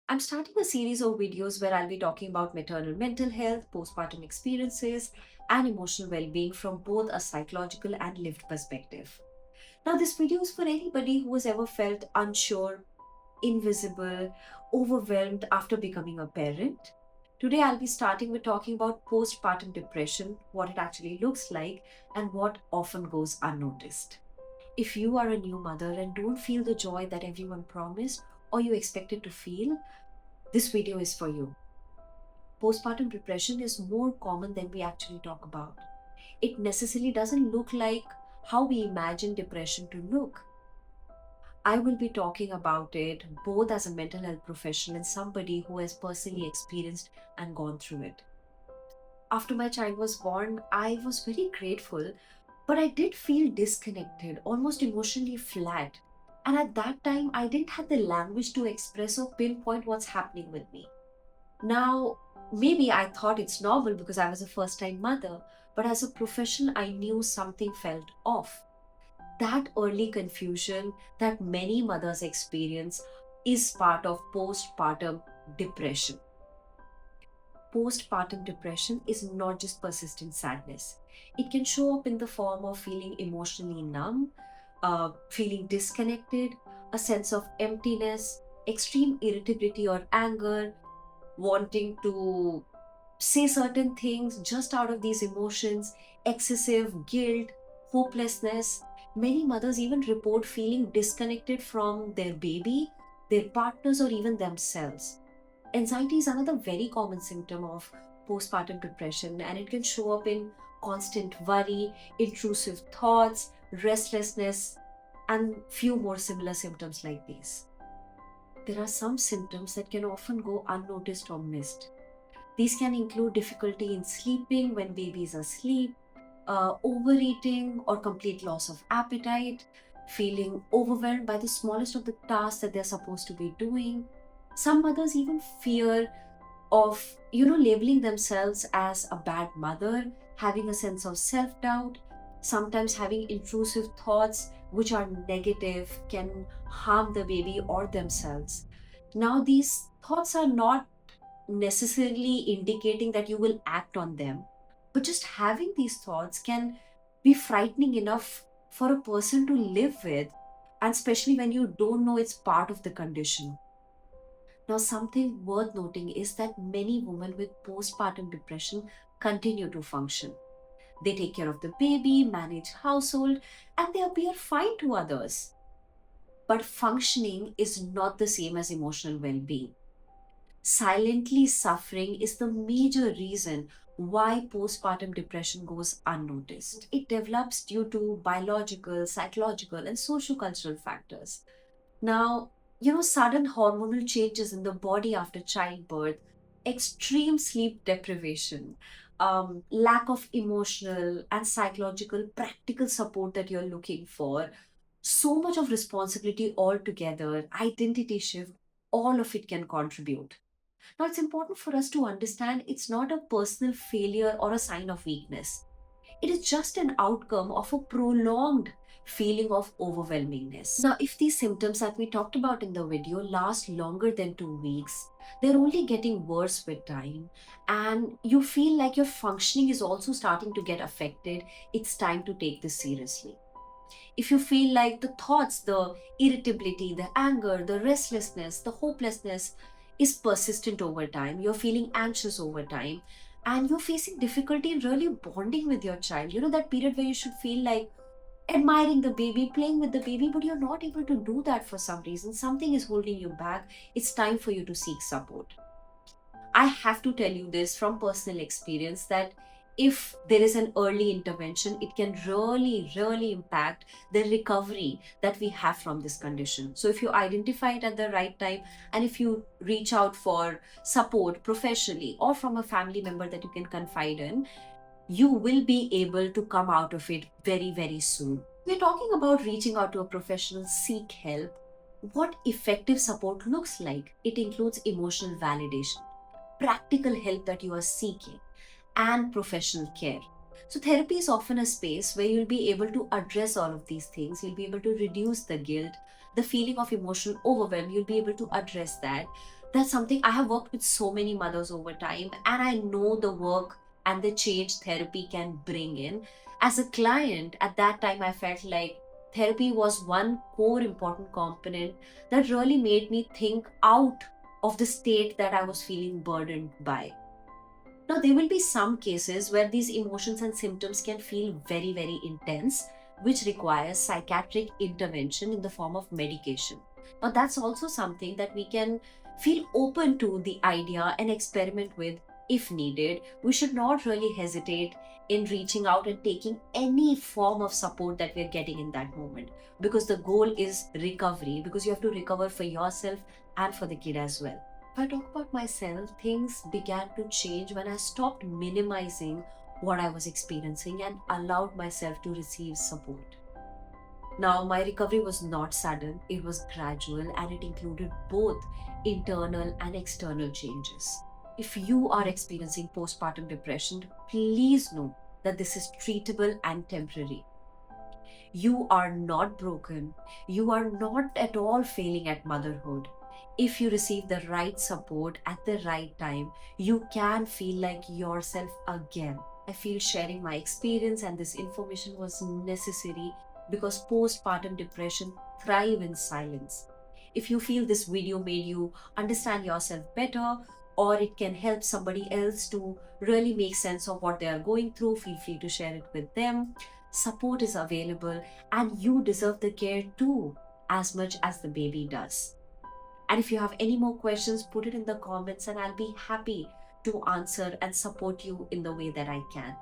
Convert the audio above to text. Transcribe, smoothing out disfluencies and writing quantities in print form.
I'm starting a series of videos where I'll be talking about maternal mental health, postpartum experiences, and emotional well being from both a psychological and lived perspective. Now, this video is for anybody who has ever felt unsure, invisible, overwhelmed after becoming a parent. Today, I'll be starting with talking about postpartum depression, what it actually looks like, and what often goes unnoticed. If you are a new mother and don't feel the joy that everyone promised or you expected to feel, this video is for you. Postpartum depression is more common than we actually talk about. It necessarily doesn't look like how we imagine depression to look. I will be talking about it both as a mental health professional and somebody who has personally experienced and gone through it. After my child was born, I was very grateful, but I did feel disconnected, almost emotionally flat. And at that time, I didn't have the language to express or pinpoint what's happening with me. Now, maybe I thought it's normal because I was a first time mother, but as a professional, I knew something felt off. That early confusion that many mothers experience is part of postpartum depression. Postpartum depression is not just persistent sadness, it can show up in the form of feeling emotionally numb, feeling disconnected, a sense of emptiness, extreme irritability or anger, wanting to say certain things just out of these emotions, excessive guilt, hopelessness. Many mothers even report feeling disconnected from their baby, their partners, or even themselves. Anxiety is another very common symptom of postpartum depression, and it can show up in constant worry, intrusive thoughts, restlessness, and few more similar symptoms like these. There are some symptoms that can often go unnoticed or missed. These can include difficulty in sleeping when babies are asleep, overeating or complete loss of appetite, feeling overwhelmed by the smallest of the tasks that they're supposed to be doing. Some mothers even fear of, labeling themselves as a bad mother, having a sense of self doubt, sometimes having intrusive thoughts which are negative, can harm the baby or themselves. Now, these thoughts are not necessarily indicating that you will act on them, but just having these thoughts can be frightening enough for a person to live with, and especially when you don't know it's part of the condition. Now, something worth noting is that many women with postpartum depression continue to function. They take care of the baby, manage household, and they appear fine to others. But functioning is not the same as emotional well being. Silently suffering is the major reason why postpartum depression goes unnoticed. It develops due to biological, psychological, and sociocultural factors. Now, sudden hormonal changes in the body after childbirth, extreme sleep deprivation, lack of emotional and psychological practical support that you're looking for, so much of responsibility altogether, identity shift, all of it can contribute. Now, it's important for us to understand it's not a personal failure or a sign of weakness. It is just an outcome of a prolonged feeling of overwhelmingness. Now, if these symptoms that we talked about in the video last longer than 2 weeks, they're only getting worse with time, and you feel like your functioning is also starting to get affected, it's time to take this seriously. If you feel like the thoughts, the irritability, the anger, the restlessness, the hopelessness is persistent over time, you're feeling anxious over time, and you're facing difficulty in really bonding with your child, that period where you should feel like admiring the baby, playing with the baby, but you're not able to do that for some reason, something is holding you back, it's time for you to seek support. I have to tell you this from personal experience that if there is an early intervention, it can really, really impact the recovery that we have from this condition. So, if you identify it at the right time and if you reach out for support professionally or from a family member that you can confide in, you will be able to come out of it very, very soon. We're talking about reaching out to a professional, seek help. What effective support looks like, it includes emotional validation, practical help that you are seeking, and professional care. So, therapy is often a space where you'll be able to address all of these things. You'll be able to reduce the guilt, the feeling of emotional overwhelm, you'll be able to address that. That's something I have worked with so many mothers over time, and I know the work and the change therapy can bring in. As a client, at that time, I felt like therapy was one core important component that really made me think out of the state that I was feeling burdened by. Now, there will be some cases where these emotions and symptoms can feel very, very intense, which requires psychiatric intervention in the form of medication. Now, that's also something that we can feel open to the idea and experiment with if needed. We should not really hesitate in reaching out and taking any form of support that we're getting in that moment, because the goal is recovery, because you have to recover for yourself and for the kid as well. If I talk about myself, things began to change when I stopped minimizing what I was experiencing and allowed myself to receive support. Now, my recovery was not sudden, it was gradual, and it included both internal and external changes. If you are experiencing postpartum depression, please know that this is treatable and temporary. You are not broken. You are not at all failing at motherhood. If you receive the right support at the right time, you can feel like yourself again. I feel sharing my experience and this information was necessary because postpartum depression thrive in silence. If you feel this video made you understand yourself better, or it can help somebody else to really make sense of what they are going through, feel free to share it with them. Support is available, and you deserve the care too, as much as the baby does. And if you have any more questions, put it in the comments, and I'll be happy to answer and support you in the way that I can.